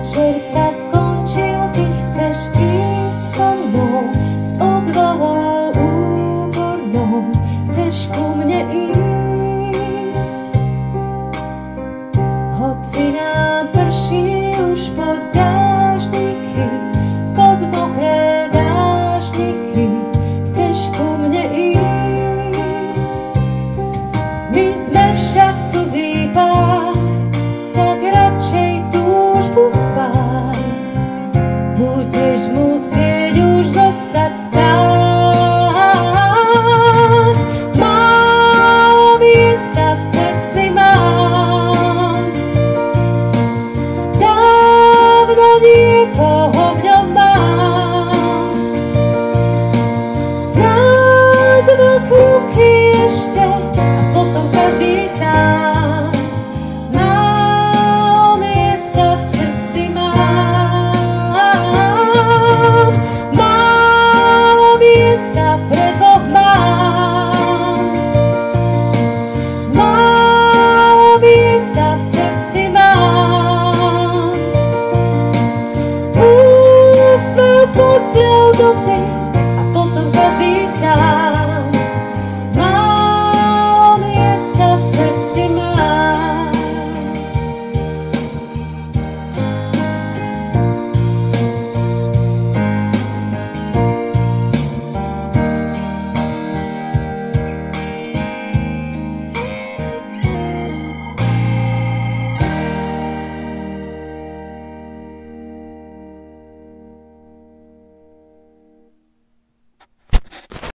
Večer sa skončil, ty chceš ísť so mnou, s odvahou úpornou, chceš ku mne ísť. Hoci nám prší už pod dážniky, pod mokré dážniky, chceš ku mne ísť. My sme však cudzí pár, tak radšej túžbu spáj. Budeš musieť už zostať stáť. Málo miesta v srdci mám, dávno niekoho